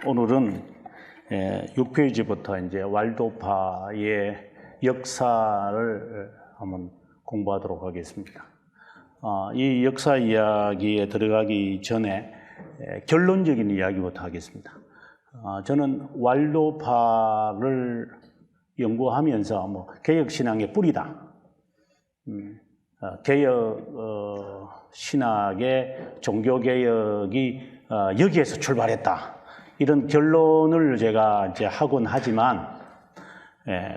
오늘은 6페이지부터 이제 왈도파의 역사를 한번 공부하도록 하겠습니다. 이 역사 이야기에 들어가기 전에 결론적인 이야기부터 하겠습니다. 저는 왈도파를 연구하면서 개혁신앙의 뿌리다. 개혁신학의 종교개혁이 여기에서 출발했다. 이런 결론을 제가 이제 하곤 하지만,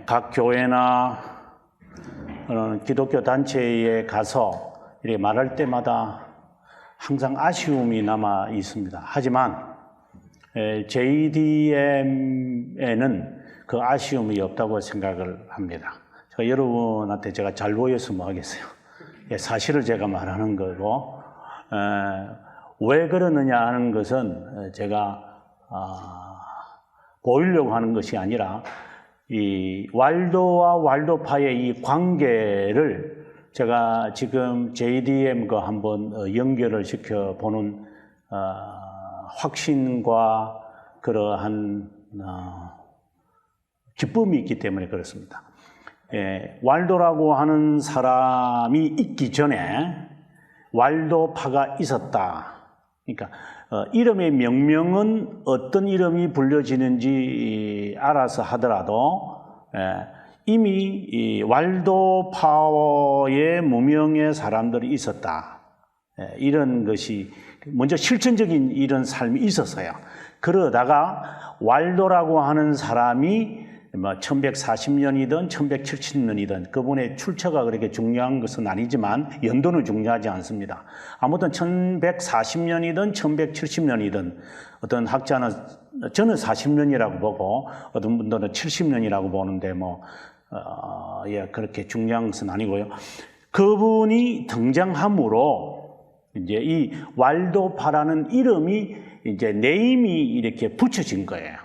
각 교회나 기독교 단체에 가서 이렇게 말할 때마다 항상 아쉬움이 남아 있습니다. 하지만, JDM에는 그 아쉬움이 없다고 생각을 합니다. 여러분한테 제가 잘 보였으면 하겠어요. 사실을 제가 말하는 거고, 왜 그러느냐 하는 것은 제가 보이려고 하는 것이 아니라, 이 왈도와 왈도파의 이 관계를 제가 지금 JDM과 한번 연결을 시켜보는 확신과 그러한 기쁨이 있기 때문에 그렇습니다. 왈도라고 하는 사람이 있기 전에 왈도파가 있었다. 그러니까 이름의 명명은 어떤 이름이 불려지는지 알아서 하더라도 이미 이 왈도파의 무명의 사람들이 있었다. 이런 것이 먼저 실천적인 이런 삶이 있었어요. 그러다가 왈도라고 하는 사람이 1140년이든 1170년이든 그분의 출처가 그렇게 중요한 것은 아니지만 연도는 중요하지 않습니다. 아무튼 1140년이든 1170년이든 어떤 학자는 저는 40년이라고 보고 어떤 분들은 70년이라고 보는데 그렇게 중요한 것은 아니고요. 그분이 등장함으로 이제 이 왈도파라는 이름이 이제 네임이 이렇게 붙여진 거예요.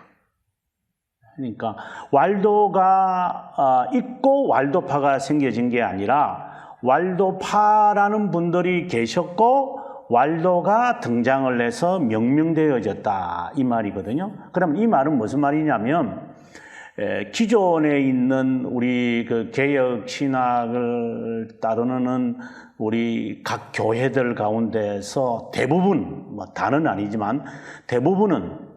그러니까 왈도가 있고 왈도파가 생겨진 게 아니라 왈도파라는 분들이 계셨고 왈도가 등장을 해서 명명되어졌다 이 말이거든요. 그럼 이 말은 무슨 말이냐면 기존에 있는 우리 그 개혁 신학을 따르는 우리 각 교회들 가운데서 대부분 다는 아니지만 대부분은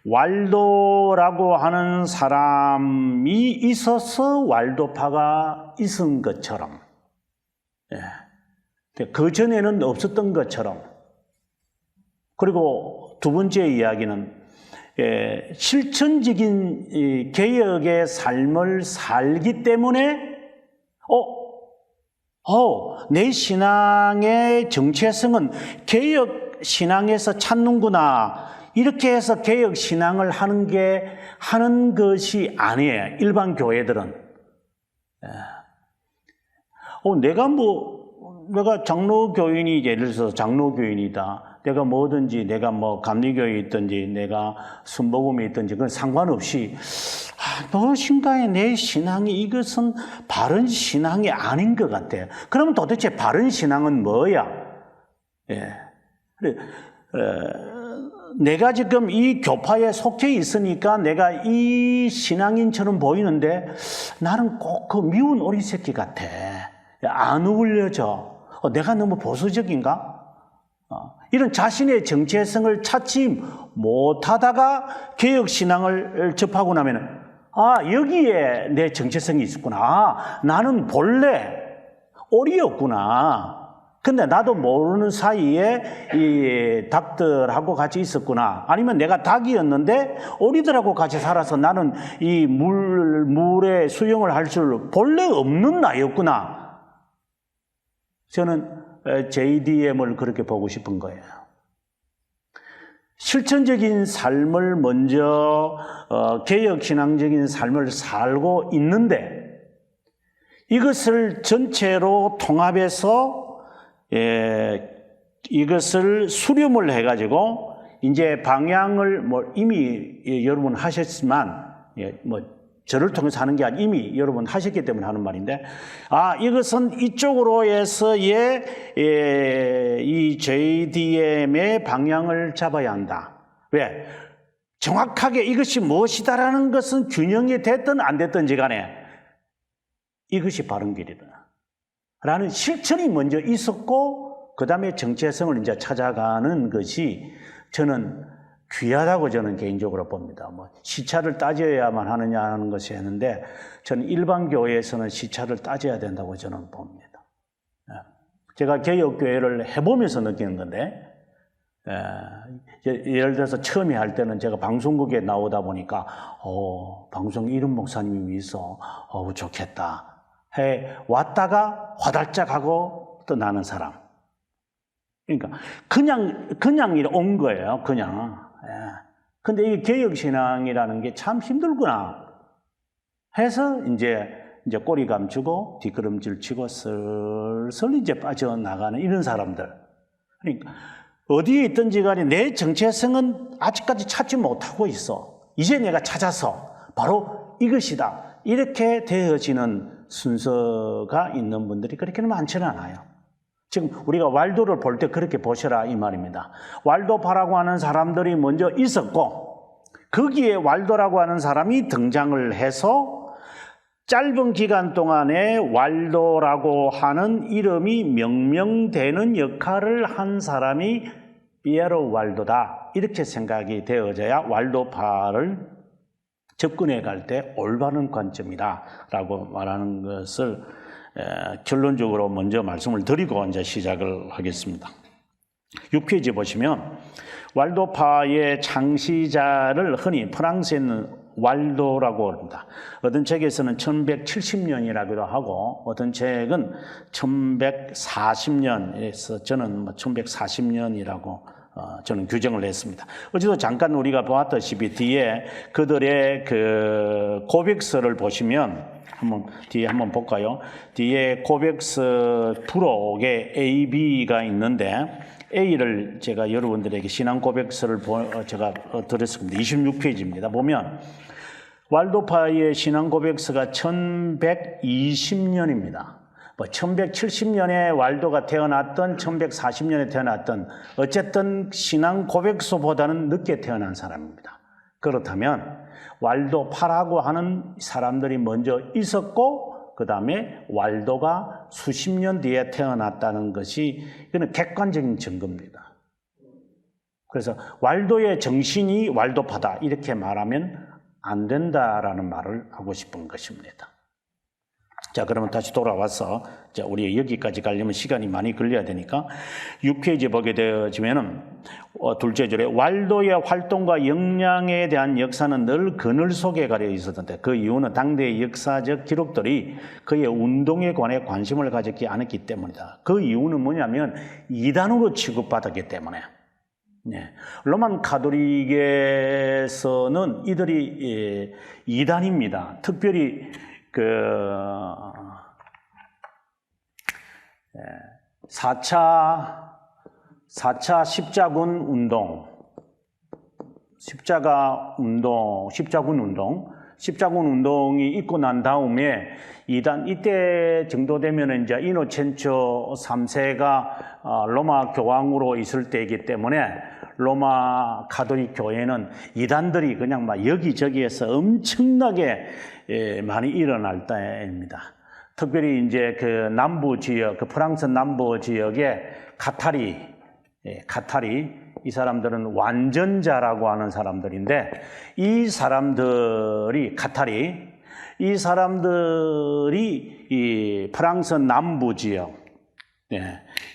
왈도라고 하는 사람이 있어서 왈도파가 있은 것처럼, 그 전에는 없었던 것처럼, 그리고 두 번째 이야기는 실천적인 개혁의 삶을 살기 때문에 내 신앙의 정체성은 개혁 신앙에서 찾는구나. 이렇게 해서 개혁 신앙을 하는 것이 아니에요. 일반 교회들은. 내가 장로교인이 예를 들어서 장로교인이다. 내가 뭐든지 내가 감리교에 있든지 내가 순복음에 있든지 그건 상관없이 무엇인가에 내 신앙이 이것은 바른 신앙이 아닌 것 같아요. 그러면 도대체 바른 신앙은 뭐야? 내가 지금 이 교파에 속해 있으니까 내가 이 신앙인처럼 보이는데 나는 꼭 그 미운 오리 새끼 같아. 안 어울려져. 내가 너무 보수적인가? 이런 자신의 정체성을 찾지 못하다가 개혁신앙을 접하고 나면 여기에 내 정체성이 있었구나. 나는 본래 오리였구나. 근데 나도 모르는 사이에 이 닭들하고 같이 있었구나. 아니면 내가 닭이었는데 오리들하고 같이 살아서 나는 이 물에 수영을 할 줄 본래 없는 나였구나. 저는 JDM을 그렇게 보고 싶은 거예요. 실천적인 삶을 먼저 개혁신앙적인 삶을 살고 있는데 이것을 전체로 통합해서 이것을 수렴을 해가지고 이제 방향을 이미 여러분 하셨지만 저를 통해서 하는 게 아니라 이미 여러분 하셨기 때문에 하는 말인데, 이것은 이쪽으로 해서의 이 JDM의 방향을 잡아야 한다. 왜? 정확하게 이것이 무엇이다라는 것은 균형이 됐든 안 됐든지 간에 이것이 바른 길이다 라는 실천이 먼저 있었고 그 다음에 정체성을 이제 찾아가는 것이 저는 귀하다고 저는 개인적으로 봅니다. 뭐 시차를 따져야만 하느냐 하는 것이 있는데 저는 일반 교회에서는 시차를 따져야 된다고 저는 봅니다. 제가 개혁교회를 해보면서 느끼는 건데 예를 들어서 처음에 할 때는 제가 방송국에 나오다 보니까 방송 이름 목사님이 있어 좋겠다 해 왔다가 화달짝하고 떠나는 사람. 그러니까 그냥 온 거예요. 그냥. 근데 이 개혁신앙이라는 게 참 힘들구나 해서 이제 꼬리 감추고 뒷걸음질 치고 슬슬 이제 빠져나가는 이런 사람들. 그러니까 어디에 있든지 간에 내 정체성은 아직까지 찾지 못하고 있어. 이제 내가 찾아서 바로 이것이다. 이렇게 되어지는 순서가 있는 분들이 그렇게는 많지는 않아요. 지금 우리가 왈도를 볼 때 그렇게 보셔라 이 말입니다. 왈도파라고 하는 사람들이 먼저 있었고 거기에 왈도라고 하는 사람이 등장을 해서 짧은 기간 동안에 왈도라고 하는 이름이 명명되는 역할을 한 사람이 피에로 왈도다 이렇게 생각이 되어져야 왈도파를 접근해 갈 때 올바른 관점이다 라고 말하는 것을 결론적으로 먼저 말씀을 드리고 이제 시작을 하겠습니다. 6페이지 보시면 왈도파의 창시자를 흔히 프랑스에는 왈도라고 합니다. 어떤 책에서는 1170년이라고도 하고 어떤 책은 1140년에서 저는 1140년이라고 저는 규정을 했습니다. 어제도 잠깐 우리가 보았다시피 뒤에 그들의 그 고백서를 보시면 뒤에 한번 볼까요? 뒤에 고백서 부록에 A, B가 있는데 A를 제가 여러분들에게 신앙 고백서를 제가 드렸습니다. 26페이지입니다. 보면 왈도파의 신앙 고백서가 1120년입니다. 1170년에 왈도가 태어났던 1140년에 태어났던 어쨌든 신앙 고백서보다는 늦게 태어난 사람입니다. 그렇다면 왈도파라고 하는 사람들이 먼저 있었고 그 다음에 왈도가 수십 년 뒤에 태어났다는 것이 이거는 객관적인 증거입니다. 그래서 왈도의 정신이 왈도파다 이렇게 말하면 안 된다라는 말을 하고 싶은 것입니다. 자, 그러면 다시 돌아와서 우리 여기까지 가려면 시간이 많이 걸려야 되니까 6페이지 보게 되어지면은 둘째 줄에 왈도의 활동과 역량에 대한 역사는 늘 그늘 속에 가려 있었는데 그 이유는 당대의 역사적 기록들이 그의 운동에 관해 관심을 가졌지 않았기 때문이다. 그 이유는 뭐냐면 이단으로 취급받았기 때문에. 네. 로만 가톨릭에서는 이들이 이단입니다. 특별히 4차 십자군 운동이 있고 난 다음에 이때 정도 되면 이제 이노첸초 3세가 로마 교황으로 있을 때이기 때문에 로마 가톨릭 교회는 이단들이 그냥 막 여기저기에서 엄청나게 많이 일어날 때입니다. 특별히 이제 그 남부 지역, 그 프랑스 남부 지역의 카타리 이 사람들은 완전자라고 하는 사람들인데 이 사람들이 이 프랑스 남부 지역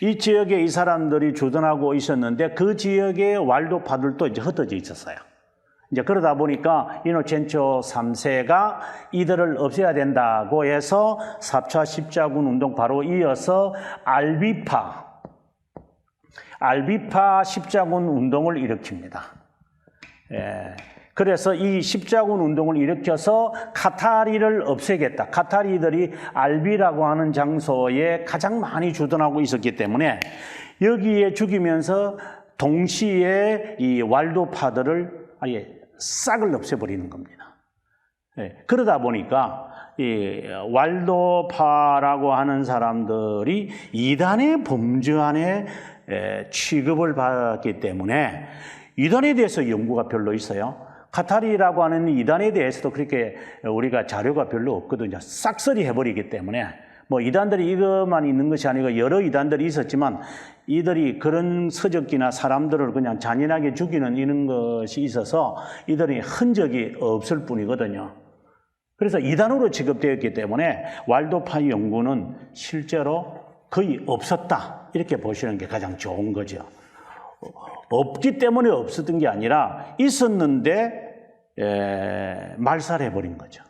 이 지역에 이 사람들이 주둔하고 있었는데 그 지역에 왈도파들도 이제 흩어져 있었어요. 이제 그러다 보니까 이노첸초 3세가 이들을 없애야 된다고 해서 4차 십자군 운동 바로 이어서 알비파 십자군 운동을 일으킵니다. 그래서 이 십자군 운동을 일으켜서 카타리를 없애겠다. 카타리들이 알비라고 하는 장소에 가장 많이 주둔하고 있었기 때문에 여기에 죽이면서 동시에 이 왈도파들을 아예 싹을 없애버리는 겁니다. 그러다 보니까 이 왈도파라고 하는 사람들이 이단의 범죄 안에 취급을 받았기 때문에 이단에 대해서 연구가 별로 있어요. 카타리라고 하는 이단에 대해서도 그렇게 우리가 자료가 별로 없거든요. 싹쓸이 해버리기 때문에 뭐 이단들이 이것만 있는 것이 아니고 여러 이단들이 있었지만 이들이 그런 서적기나 사람들을 그냥 잔인하게 죽이는 이런 것이 있어서 이들이 흔적이 없을 뿐이거든요. 그래서 이단으로 취급되었기 때문에 왈도파이 연구는 실제로 거의 없었다 이렇게 보시는 게 가장 좋은 거죠. 없기 때문에 없었던 게 아니라 있었는데 말살해버린 거죠.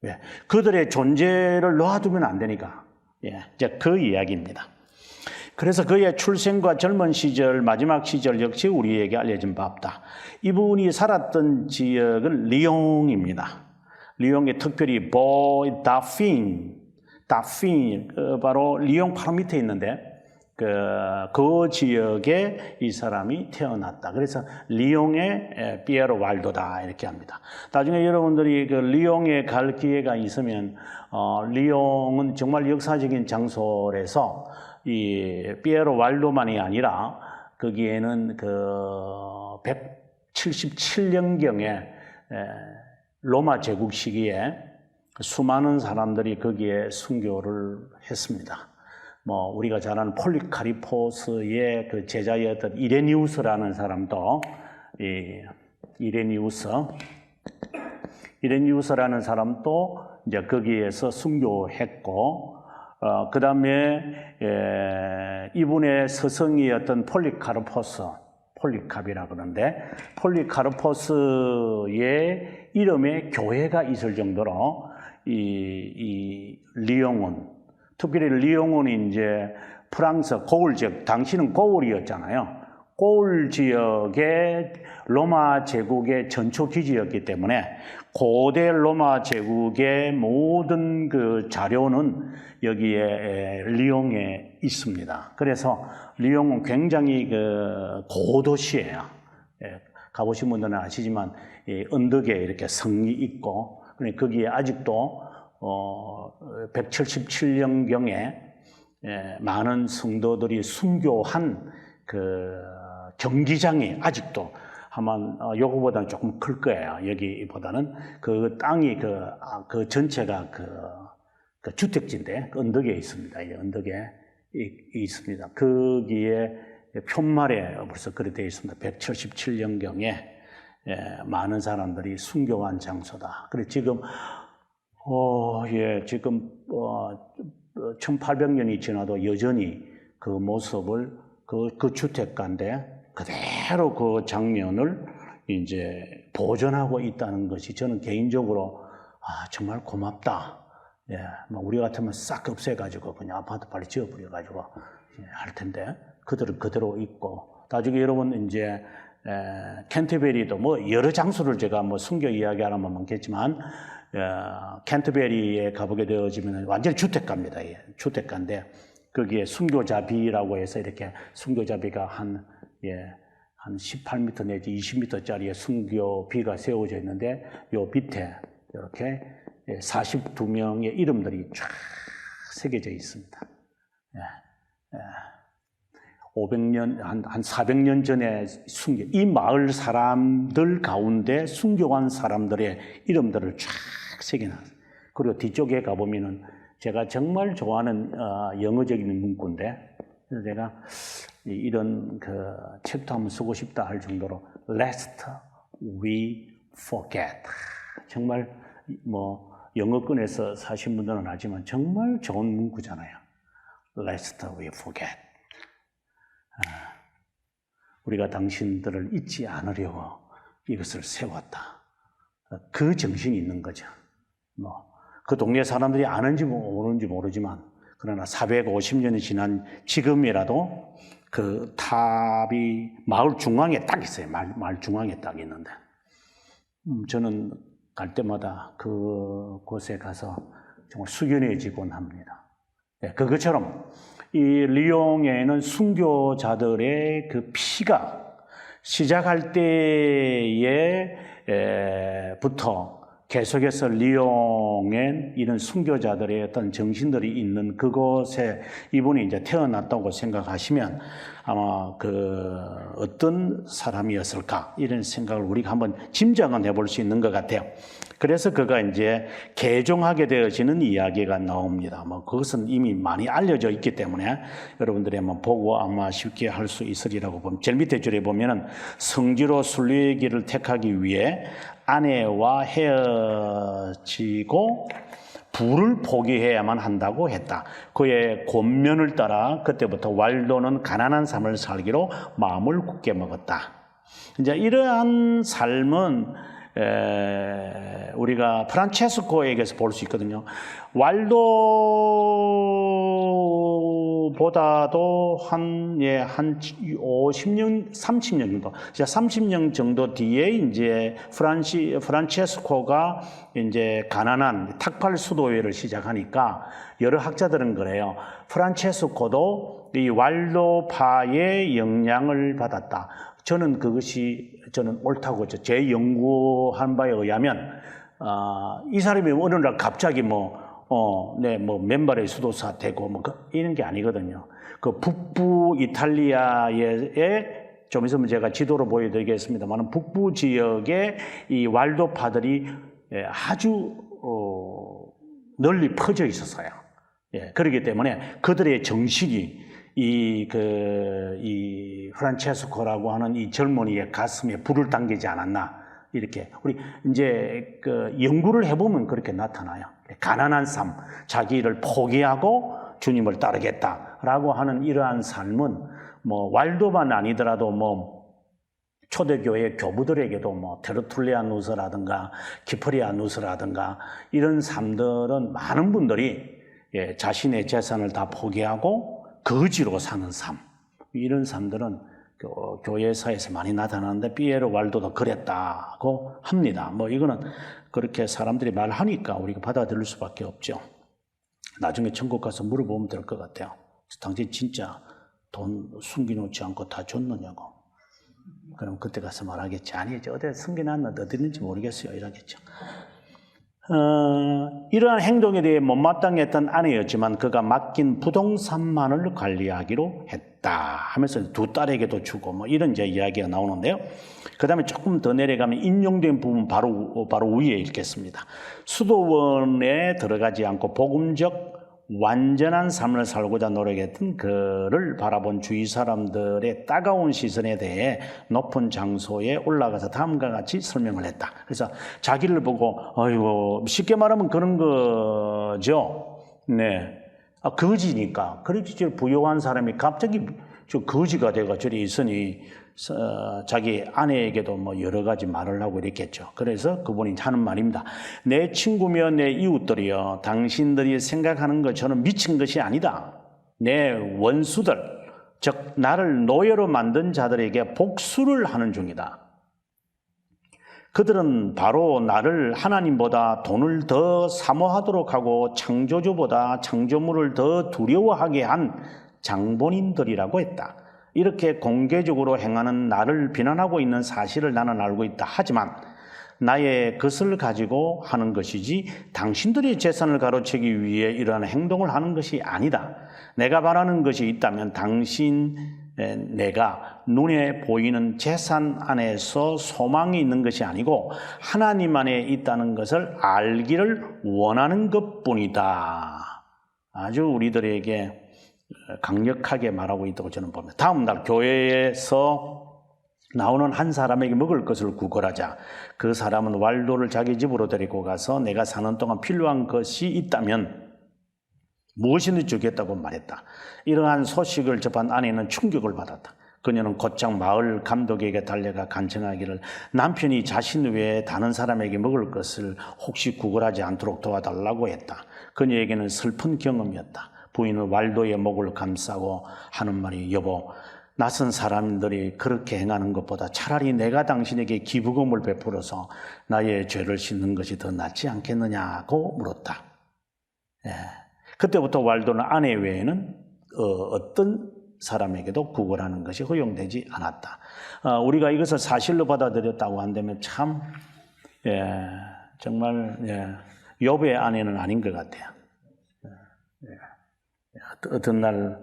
예, 그들의 존재를 놓아두면 안 되니까. 예, 이제 그 이야기입니다. 그래서 그의 출생과 젊은 시절, 마지막 시절 역시 우리에게 알려진 바 없다. 이분이 살았던 지역은 리옹입니다. 리옹에 특별히 보이 다핀, 바로 리옹 바로 밑에 있는데 그 지역에 이 사람이 태어났다. 그래서 리옹의 피에로 왈도다 이렇게 합니다. 나중에 여러분들이 그 리옹에 갈 기회가 있으면 리옹은 정말 역사적인 장소라서 이 피에로 왈도만이 아니라 거기에는 그 177년경에 로마 제국 시기에 수많은 사람들이 거기에 순교를 했습니다. 뭐 우리가 잘 아는 폴리카리포스의 그 제자였던 이레니우스라는 사람도 이레니우스라는 사람도 이제 거기에서 순교했고 그 다음에 이분의 스승이었던 폴리캅이라 그러는데 폴리카르포스의 이름에 교회가 있을 정도로 이 리옹은 특별히 리옹은 이제 프랑스 고을 지역, 당시는 고을이었잖아요. 고을 지역의 로마 제국의 전초 기지였기 때문에 고대 로마 제국의 모든 그 자료는 여기에 리옹에 있습니다. 그래서 리옹은 굉장히 그 고도시예요. 가보신 분들은 아시지만 언덕에 이렇게 성이 있고 거기에 아직도 177년경에 많은 성도들이 순교한 그 경기장이 아직도 아마 요거보다는 조금 클 거예요. 여기보다는 그 땅이 그 전체가 그 주택지인데 그 언덕에 있습니다. 이 언덕에 있습니다. 거기에 편말에 벌써 그렇게 되어 있습니다. 177년경에 많은 사람들이 순교한 장소다. 그래서 지금 지금 1800년이 지나도 여전히 그 모습을 그 주택가인데 그대로 그 장면을 이제 보존하고 있다는 것이 저는 개인적으로 정말 고맙다. 뭐 우리 같으면 싹 없애가지고 그냥 아파트 빨리 지어버려가지고 할 텐데 그들은 그대로 있고 나중에 여러분 이제 캔터베리도 뭐 여러 장소를 제가 뭐 순교 이야기하려면 많겠지만 캔터베리에 가보게 되어지면 완전히 주택가입니다. 주택가인데 거기에 순교자비라고 해서 이렇게 순교자비가 한 18m 내지 20m짜리의 순교비가 세워져 있는데 요 밑에 이렇게 42명의 이름들이 쫙 새겨져 있습니다. 500년, 한 400년 전에 이 마을 사람들 가운데 순교한 사람들의 이름들을 쫙 새겨놨어요. 그리고 뒤쪽에 가보면은 제가 정말 좋아하는 영어적인 문구인데, 그래서 제가 이런 그 책도 한번 쓰고 싶다 할 정도로 Lest we forget. 정말 뭐 영어권에서 사신 분들은 알지만 정말 좋은 문구잖아요. Lest we forget. 우리가 당신들을 잊지 않으려고 이것을 세웠다. 그 정신이 있는 거죠. 그 동네 사람들이 아는지 모르는지 모르지만 그러나 450년이 지난 지금이라도 그 탑이 마을 중앙에 딱 있어요. 마을 중앙에 딱 있는데 저는 갈 때마다 그곳에 가서 정말 숙연해지곤 합니다. 그것처럼 이 리옹에는 순교자들의 그 피가 시작할 때부터 계속해서 리옹엔 이런 순교자들의 어떤 정신들이 있는 그곳에 이분이 이제 태어났다고 생각하시면 아마 어떤 사람이었을까 이런 생각을 우리가 한번 짐작은 해볼 수 있는 것 같아요. 그래서 그가 이제 개종하게 되어지는 이야기가 나옵니다. 그것은 이미 많이 알려져 있기 때문에 여러분들이 한번 보고 아마 쉽게 할 수 있으리라고 봅니다. 제일 밑에 줄에 보면은 성지로 순례의 길을 택하기 위해 아내와 헤어지고 부를 포기해야만 한다고 했다. 그의 권면을 따라 그때부터 왈도는 가난한 삶을 살기로 마음을 굳게 먹었다. 이제 이러한 삶은 우리가 프란체스코에게서 볼 수 있거든요. 왈도보다도 한 50년, 30년 정도, 30년 정도 뒤에 이제 프란체스코가 이제 가난한 탁팔 수도회를 시작하니까 여러 학자들은 그래요. 프란체스코도 이 왈도파의 영향을 받았다. 저는 옳다고 했죠. 제 연구한 바에 의하면, 이 사람이 어느 날 갑자기 맨발의 수도사 되고 이런 게 아니거든요. 그 북부 이탈리아에 좀 있으면 제가 지도로 보여드리겠습니다만 북부 지역에 이 왈도파들이 아주 널리 퍼져 있었어요. 그렇기 때문에 그들의 정신이 이 프란체스코라고 하는 이 젊은이의 가슴에 불을 당기지 않았나, 이렇게. 우리 이제 연구를 해보면 그렇게 나타나요. 가난한 삶, 자기를 포기하고 주님을 따르겠다라고 하는 이러한 삶은 왈도만 아니더라도 초대교회 교부들에게도 테르툴리아누스라든가 키프리아누스라든가 이런 삶들은 많은 분들이 자신의 재산을 다 포기하고 거지로 사는 삶, 이런 삶들은 교회사에서 많이 나타나는데 피에로 왈도도 그랬다고 합니다. 이거는 그렇게 사람들이 말하니까 우리가 받아들일 수밖에 없죠. 나중에 천국 가서 물어보면 될 것 같아요. 당신 진짜 돈 숨겨놓지 않고 다 줬느냐고. 그럼 그때 가서 말하겠지. 아니죠. 어디 숨겨놨는데 어디 있는지 모르겠어요. 이러겠죠. 이러한 행동에 대해 못마땅했던 아내였지만 그가 맡긴 부동산만을 관리하기로 했다 하면서 두 딸에게도 주고 이런 이제 이야기가 나오는데요. 그 다음에 조금 더 내려가면 인용된 부분 바로 위에 읽겠습니다. 수도원에 들어가지 않고 복음적 완전한 삶을 살고자 노력했던 그를 바라본 주위 사람들의 따가운 시선에 대해 높은 장소에 올라가서 다음과 같이 설명을 했다. 그래서 자기를 보고 쉽게 말하면 그런 거죠. 네, 거지니까. 그렇지, 부유한 사람이 갑자기 거지가 돼가 저리 있으니 자기 아내에게도 여러 가지 말을 하고 이랬겠죠. 그래서 그분이 하는 말입니다. 내 친구며 내 이웃들이여, 당신들이 생각하는 것처럼 미친 것이 아니다. 내 원수들, 즉 나를 노예로 만든 자들에게 복수를 하는 중이다. 그들은 바로 나를 하나님보다 돈을 더 사모하도록 하고 창조주보다 창조물을 더 두려워하게 한 장본인들이라고 했다. 이렇게 공개적으로 행하는 나를 비난하고 있는 사실을 나는 알고 있다. 하지만 나의 것을 가지고 하는 것이지 당신들의 재산을 가로채기 위해 이러한 행동을 하는 것이 아니다. 내가 바라는 것이 있다면 내가 눈에 보이는 재산 안에서 소망이 있는 것이 아니고 하나님 안에 있다는 것을 알기를 원하는 것뿐이다. 아주 우리들에게 강력하게 말하고 있다고 저는 봅니다. 다음 날 교회에서 나오는 한 사람에게 먹을 것을 구걸하자 그 사람은 왈도를 자기 집으로 데리고 가서 내가 사는 동안 필요한 것이 있다면 무엇이든지 주겠다고 말했다. 이러한 소식을 접한 아내는 충격을 받았다. 그녀는 곧장 마을 감독에게 달려가 간청하기를 남편이 자신 외에 다른 사람에게 먹을 것을 혹시 구걸하지 않도록 도와달라고 했다. 그녀에게는 슬픈 경험이었다. 부인은 왈도의 목을 감싸고 하는 말이, 여보, 낯선 사람들이 그렇게 행하는 것보다 차라리 내가 당신에게 기부금을 베풀어서 나의 죄를 씻는 것이 더 낫지 않겠느냐고 물었다. 그때부터 왈도는 아내 외에는 어떤 사람에게도 구걸하는 것이 허용되지 않았다. 우리가 이것을 사실로 받아들였다고 한다면 참 정말 욥의 아내는 아닌 것 같아요. 어떤 날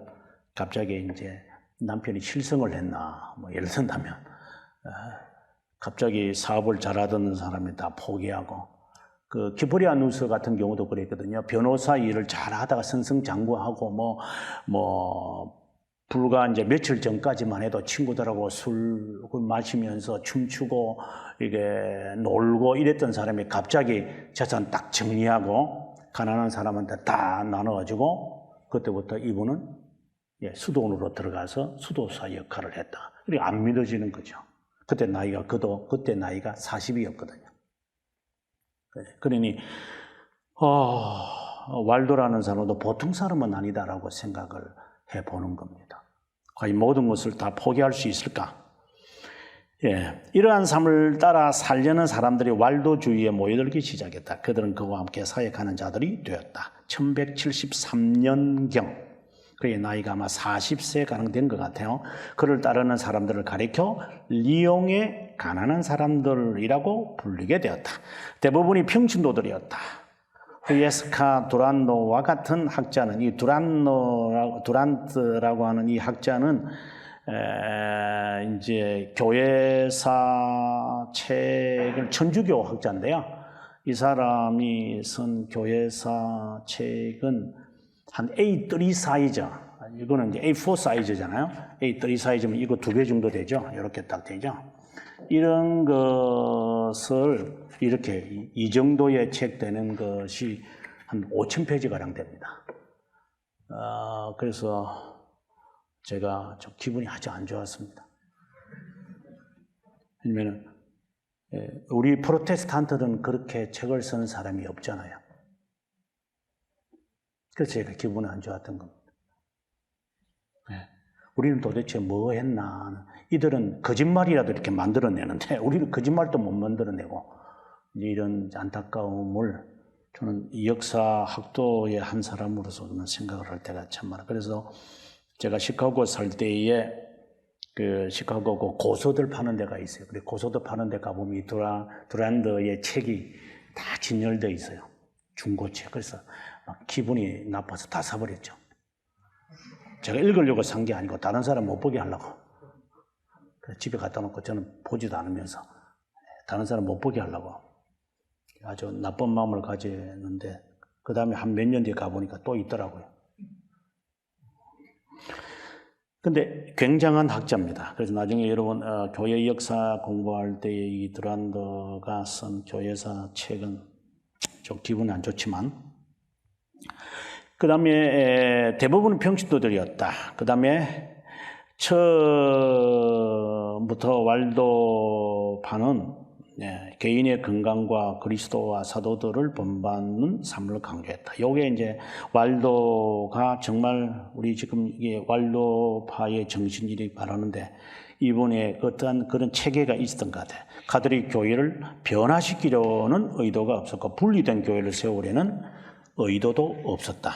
갑자기 이제 남편이 실성을 했나, 뭐 예를 든다면 갑자기 사업을 잘하던 사람이 다 포기하고, 그 키프리아 누스 같은 경우도 그랬거든요. 변호사 일을 잘하다가 승승장구하고 불과 이제 며칠 전까지만 해도 친구들하고 술 마시면서 춤추고 이게 놀고 이랬던 사람이 갑자기 재산 딱 정리하고 가난한 사람한테 다 나눠가지고 그때부터 이분은 수도원으로 들어가서 수도사 역할을 했다. 그리고 안 믿어지는 거죠. 그때 나이가 40이었거든요. 그러니 왈도라는 사람도 보통 사람은 아니다라고 생각을 해보는 겁니다. 과연 모든 것을 다 포기할 수 있을까? 이러한 삶을 따라 살려는 사람들이 왈도주의에 모여들기 시작했다. 그들은 그와 함께 사역하는 자들이 되었다. 1173년경, 그의 나이가 아마 40세 가량 된 것 같아요. 그를 따르는 사람들을 가리켜 리옹의 가난한 사람들이라고 불리게 되었다. 대부분이 평신도들이었다. 후에스카 두란노와 같은 학자는, 이 두란트라고 하는 이 학자는 이제 교회사 책을, 천주교 학자인데요. 이 사람이 쓴 교회사 책은 한 A3 사이즈, 이거는 이제 A4 사이즈잖아요. A3 사이즈면 이거 2배 정도 되죠. 이렇게 딱 되죠. 이런 것을 이렇게 이 정도의 책 되는 것이 한 5,000페이지가량 됩니다. 그래서 제가 좀 기분이 아주 안 좋았습니다. 왜냐면 우리 프로테스탄트들은 그렇게 책을 쓰는 사람이 없잖아요. 그래서 제가 기분이 안 좋았던 겁니다. 우리는 도대체 뭐 했나. 이들은 거짓말이라도 이렇게 만들어내는데 우리는 거짓말도 못 만들어내고, 이런 안타까움을 저는 역사 학도의 한 사람으로서 생각을 할 때가 참 많아요. 그래서 제가 시카고 살 때에 그 시카고 고서들 파는 데가 있어요. 근데 고서들 파는 데 가보면 두란드의 책이 다 진열되어 있어요. 중고책. 그래서 막 기분이 나빠서 다 사버렸죠. 제가 읽으려고 산 게 아니고 다른 사람 못 보게 하려고. 그래서 집에 갖다 놓고 저는 보지도 않으면서 다른 사람 못 보게 하려고 아주 나쁜 마음을 가지는데, 그 다음에 한 몇 년 뒤에 가보니까 또 있더라고요. 근데 굉장한 학자입니다. 그래서 나중에 여러분 교회 역사 공부할 때 이 두란드가 쓴 교회사 책은 좀 기분이 안 좋지만, 그 다음에 대부분은 평신도들이었다. 그 다음에 처음부터 왈도파는 개인의 건강과 그리스도와 사도들을 본받는 삶을 강조했다. 요게 이제 왈도가 정말 우리 지금 이게 왈도파의 정신이라고 말하는데, 이분의 어떠한 그런 체계가 있었던 것 같아요. 가톨릭 교회를 변화시키려는 의도가 없었고, 분리된 교회를 세우려는 의도도 없었다.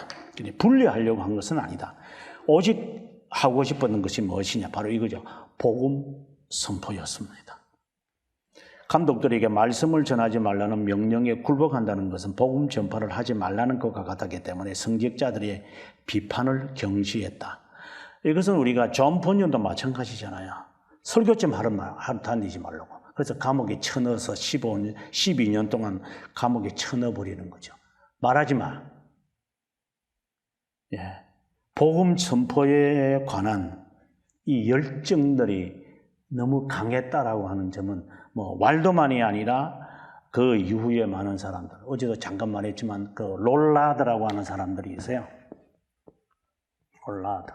분리하려고 한 것은 아니다. 오직 하고 싶었던 것이 무엇이냐? 바로 이거죠. 복음 선포였습니다. 감독들에게 말씀을 전하지 말라는 명령에 굴복한다는 것은 복음 전파를 하지 말라는 것과 같았기 때문에 성직자들의 비판을 경시했다. 이것은 우리가 존 번연도 마찬가지잖아요. 설교점 하루 다니지 말라고. 그래서 감옥에 쳐넣어서 12년 동안 감옥에 쳐넣어버리는 거죠. 말하지 마. 복음 선포에 관한 이 열정들이 너무 강했다라고 하는 점은 왈도만이 아니라 그 이후에 많은 사람들, 어제도 잠깐 말했지만 그 롤라드라고 하는 사람들이 있어요. 롤라드.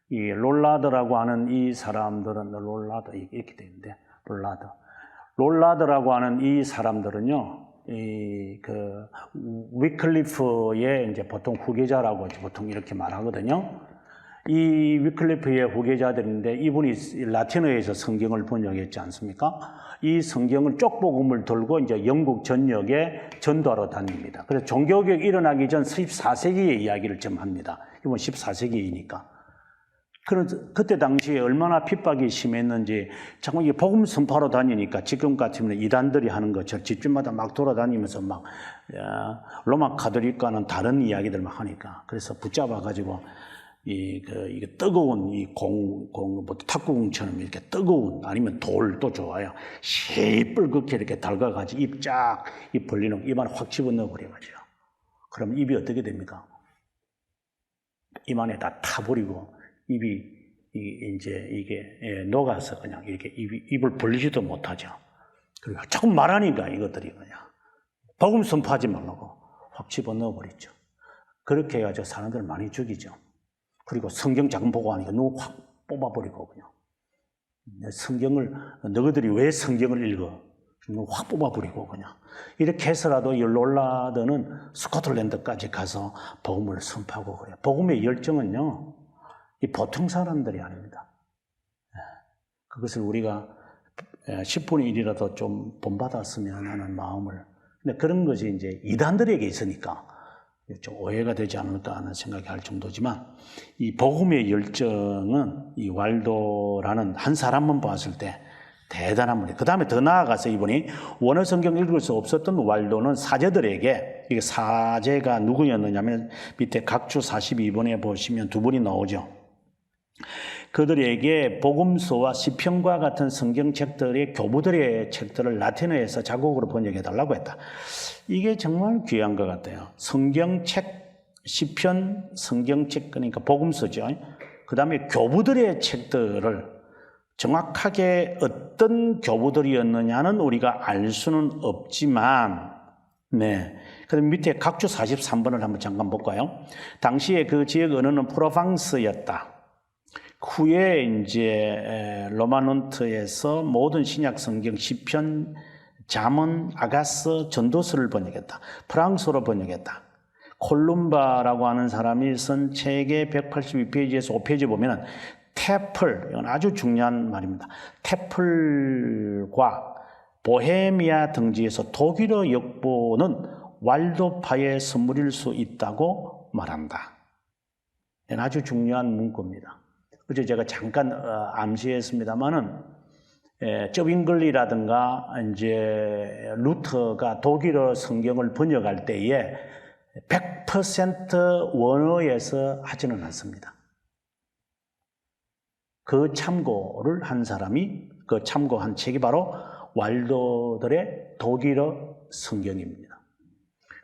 이 롤라드라고 하는 이 사람들은 롤라드 이렇게 되는데, 롤라드라고 하는 이 사람들은요, 그 위클리프의 이제 보통 후계자라고 보통 이렇게 말하거든요. 이 위클리프의 후계자들인데, 이분이 라틴어에서 성경을 번역했지 않습니까? 이 성경을 쪽복음을 들고 이제 영국 전역에 전도하러 다닙니다. 그래서 종교개혁이 일어나기 전 14세기의 이야기를 좀 합니다. 이번 14세기이니까. 그때 당시에 얼마나 핍박이 심했는지, 자꾸 이게 복음 선포하러 다니니까 지금 같으면 이단들이 하는 것처럼 집집마다 막 돌아다니면서 막, 로마 카톨릭과는 다른 이야기들 막 하니까. 그래서 붙잡아가지고, 이게 뜨거운 탁구공처럼 이렇게 뜨거운, 아니면 돌도 좋아요. 시뻘겋게 이렇게 달가가지고 입 벌리는, 입 안에 확 집어넣어버려가지고. 그럼 입이 어떻게 됩니까? 입 안에 다 타버리고, 입이 이게 녹아서 그냥 이렇게 입을 벌리지도 못하죠. 그리고 자꾸 말하니까 이것들이 그냥 복음 선포하지 말라고 확 집어넣어 버리죠. 그렇게 해가지고 사람들 많이 죽이죠. 그리고 성경 작품 보고 하니까 누구 확 뽑아버리고 그냥 성경을 너희들이 왜 성경을 읽어? 확 뽑아버리고 그냥 이렇게 해서라도 롤라드는 스코틀랜드까지 가서 복음을 선포하고 그래요. 복음의 열정은요, 이 보통 사람들이 아닙니다. 그것을 우리가 10분의 1이라도 좀 본받았으면 하는 마음을. 근데 그런 것이 이제 이단들에게 있으니까 좀 오해가 되지 않을까 하는 생각이 할 정도지만, 이 복음의 열정은 이 왈도라는 한 사람만 봤을 때 대단한 분이에요. 그 다음에 더 나아가서 이분이 원어 성경 읽을 수 없었던 왈도는 사제들에게, 이게 사제가 누구였느냐면 밑에 각주 42번에 보시면 두 분이 나오죠. 그들에게 복음서와 시편과 같은 성경책들의 교부들의 책들을 라틴어에서 자국으로 번역해달라고 했다. 이게 정말 귀한 것 같아요. 성경책, 시편, 성경책, 그러니까 복음서죠. 그 다음에 교부들의 책들을 정확하게 어떤 교부들이었느냐는 우리가 알 수는 없지만, 그럼 밑에 각주 43번을 한번 잠깐 볼까요? 당시에 그 지역 언어는 프로방스였다. 후에 이제 로마논트에서 모든 신약 성경, 시편, 잠언, 아가서, 전도서를 번역했다. 프랑스어로 번역했다. 콜룸바라고 하는 사람이 쓴 책의 182페이지에서 5페이지 보면은 테플, 이건 아주 중요한 말입니다. 테플과 보헤미아 등지에서 독일어 역보는 왈도파의 선물일 수 있다고 말한다. 이건 아주 중요한 문구입니다. 어제 제가 잠깐 암시했습니다만은 쩌빙글리라든가 이제 루터가 독일어 성경을 번역할 때에 100% 원어에서 하지는 않습니다. 그 참고를 한 사람이, 그 참고한 책이 바로 왈도들의 독일어 성경입니다.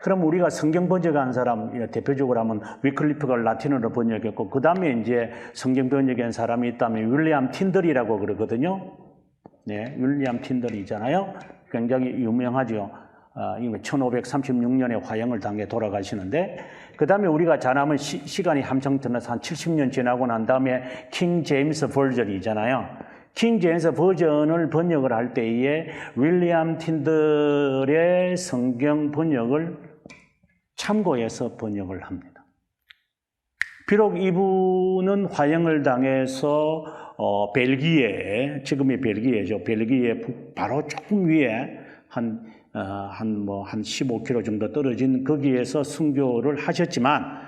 그럼 우리가 성경 번역한 사람, 대표적으로 하면 위클리프가 라틴어로 번역했고, 그 다음에 이제 성경 번역한 사람이 있다면 윌리엄 틴들이라고 그러거든요. 윌리엄 틴들이잖아요. 굉장히 유명하죠. 1536년에 화형을 당해 돌아가시는데, 그 다음에 우리가 잘 아면 시간이 한참 지나서 한 70년 지나고 난 다음에 킹 제임스 버전이잖아요. 킹 제임스 버전을 번역을 할 때에 윌리엄 틴들의 성경 번역을 참고해서 번역을 합니다. 비록 이분은 화형을 당해서 벨기에, 지금의 벨기에죠. 벨기에 바로 조금 위에 한 15km 정도 떨어진 거기에서 순교를 하셨지만,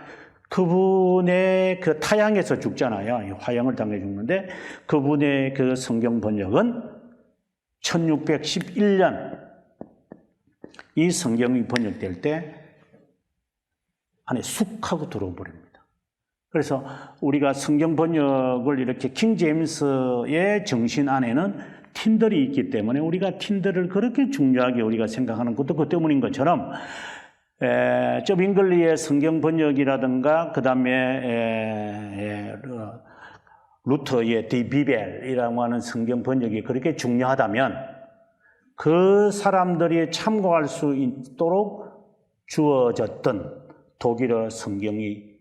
그분의 그 타향에서 죽잖아요. 화형을 당해 죽는데, 그분의 그 성경 번역은 1611년 이 성경이 번역될 때 안에 쑥 하고 들어와 버립니다. 그래서 우리가 성경 번역을 이렇게 킹 제임스의 정신 안에는 틴들이 있기 때문에 우리가 틴들을 그렇게 중요하게 우리가 생각하는 것도 그 때문인 것처럼, 쩌빙글리의 성경 번역이라든가, 그 다음에 루터의 디 비벨이라고 하는 성경 번역이 그렇게 중요하다면, 그 사람들이 참고할 수 있도록 주어졌던 독일어 성경이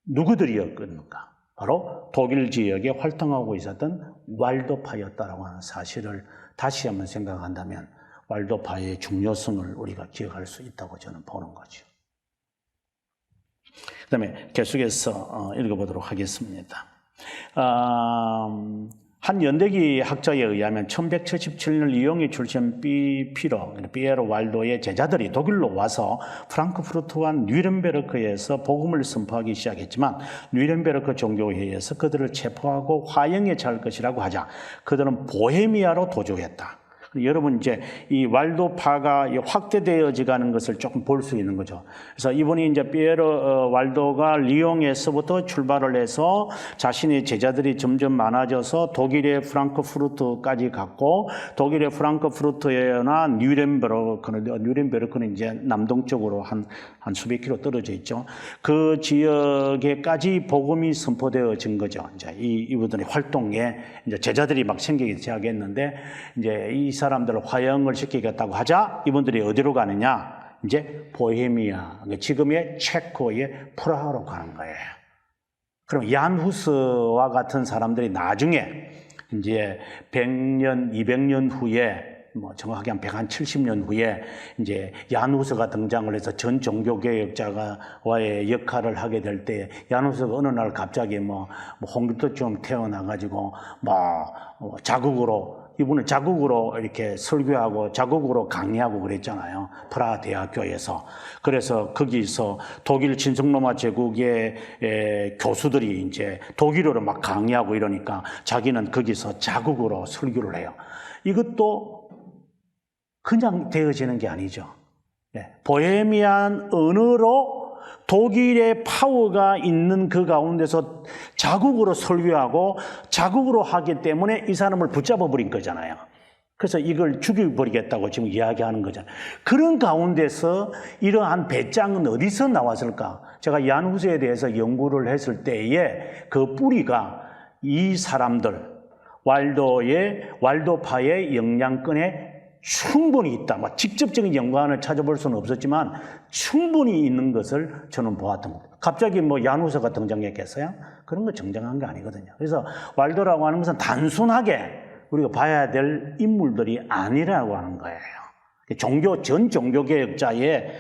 누구들이었는가? 바로 독일 지역에 활동하고 있었던 왈도파였다라고 하는 사실을 다시 한번 생각한다면 왈도파의 중요성을 우리가 기억할 수 있다고 저는 보는 거죠. 그 다음에 계속해서 읽어보도록 하겠습니다. 한 연대기 학자에 의하면 1177년 리옹에 출신 피에로 왈도의 제자들이 독일로 와서 프랑크푸르트와 뉘른베르크에서 복음을 선포하기 시작했지만 뉘른베르크 종교회의에서 그들을 체포하고 화형에 처할 것이라고 하자 그들은 보헤미아로 도주했다. 여러분 이제 이 왈도파가 확대되어지 가는 것을 조금 볼 수 있는 거죠. 그래서 이분이 이제 피에로 왈도가 리옹에서부터 출발을 해서 자신의 제자들이 점점 많아져서 독일의 프랑크푸르트까지 갔고 독일의 프랑크푸르트나 뉘른베르크는 이제 남동쪽으로 한 수백 킬로 떨어져 있죠. 그 지역에까지 복음이 선포되어진 거죠. 이제 이분들의 활동에 이제 제자들이 막 생기기 시작했는데 이제 이 사람들을 화형을 시키겠다고 하자 이분들이 어디로 가느냐? 이제 보헤미아, 지금의 체코의 프라하로 가는 거예요. 그럼 얀 후스와 같은 사람들이 나중에 이제 100년, 200년 후에 정확하게 한 170년 후에 이제 얀 후스가 등장을 해서 전 종교개혁자와의 역할을 하게 될 때 얀 후스가 어느 날 갑자기 홍길동처럼 태어나가지고 자국으로 이분은 자국으로 이렇게 설교하고 자국으로 강의하고 그랬잖아요. 프라하 대학교에서. 그래서 거기서 독일 친성로마 제국의 교수들이 이제 독일어로 막 강의하고 이러니까 자기는 거기서 자국으로 설교를 해요. 이것도 그냥 되어지는 게 아니죠. 보헤미안 언어로 독일의 파워가 있는 그 가운데서 자국으로 설교하고 자국으로 하기 때문에 이 사람을 붙잡아 버린 거잖아요. 그래서 이걸 죽여버리겠다고 지금 이야기하는 거잖아요. 그런 가운데서 이러한 배짱은 어디서 나왔을까? 제가 얀 후스에 대해서 연구를 했을 때에 그 뿌리가 이 사람들, 왈도파의 영향권에 충분히 있다. 직접적인 연관을 찾아볼 수는 없었지만 충분히 있는 것을 저는 보았던 겁니다. 갑자기 얀 후스가 등장했겠어요? 그런 거 정정한 게 아니거든요. 그래서 왈도라고 하는 것은 단순하게 우리가 봐야 될 인물들이 아니라고 하는 거예요. 전 종교개혁자의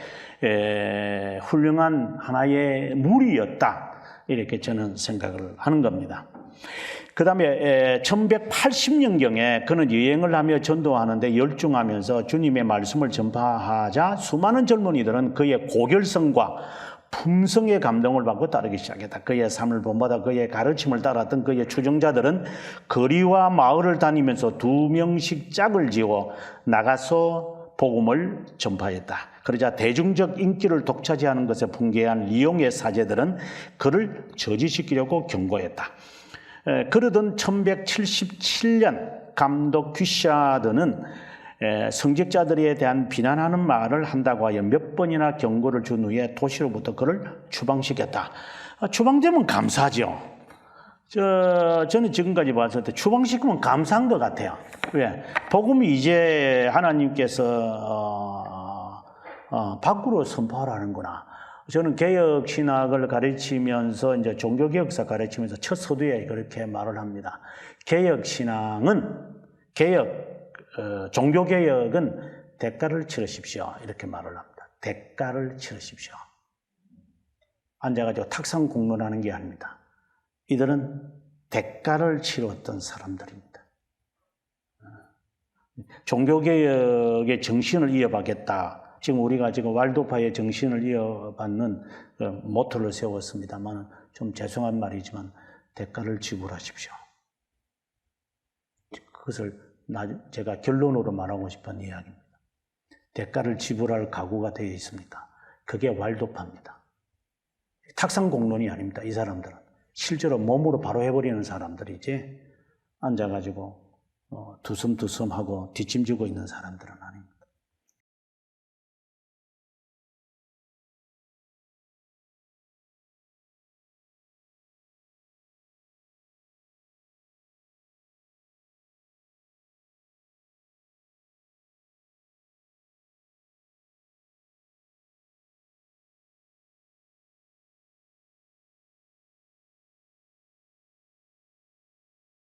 훌륭한 하나의 무리였다. 이렇게 저는 생각을 하는 겁니다. 그 다음에 1180년경에 그는 여행을 하며 전도하는데 열중하면서 주님의 말씀을 전파하자 수많은 젊은이들은 그의 고결성과 품성의 감동을 받고 따르기 시작했다. 그의 삶을 본받아 그의 가르침을 따랐던 그의 추종자들은 거리와 마을을 다니면서 2명씩 짝을 지어 나가서 복음을 전파했다. 그러자 대중적 인기를 독차지하는 것에 분개한 리옹의 사제들은 그를 저지시키려고 경고했다. 그러던 1177년 감독 귀샤드는 성직자들에 대한 비난하는 말을 한다고 하여 몇 번이나 경고를 준 후에 도시로부터 그를 추방시켰다. 추방되면 감사하죠. 저는 지금까지 봤을 때 추방시키면 감사한 것 같아요. 왜? 복음이 이제 하나님께서 밖으로 선포하라는구나. 저는 개혁 신학을 가르치면서 이제 종교개혁사 가르치면서 첫 서두에 그렇게 말을 합니다. 개혁 신앙은 종교개혁은 대가를 치르십시오. 이렇게 말을 합니다. 대가를 치르십시오. 앉아가지고 탁상 공론하는 게 아닙니다. 이들은 대가를 치렀던 사람들입니다. 종교개혁의 정신을 이어받겠다. 지금 우리가 왈도파의 정신을 이어받는 모토를 세웠습니다만 좀 죄송한 말이지만 대가를 지불하십시오. 그것을 제가 결론으로 말하고 싶은 이야기입니다. 대가를 지불할 각오가 되어 있습니까? 그게 왈도파입니다. 탁상공론이 아닙니다. 이 사람들은 실제로 몸으로 바로 해버리는 사람들이지 앉아가지고 두숨두숨하고 뒷짐지고 있는 사람들은 아닙니다.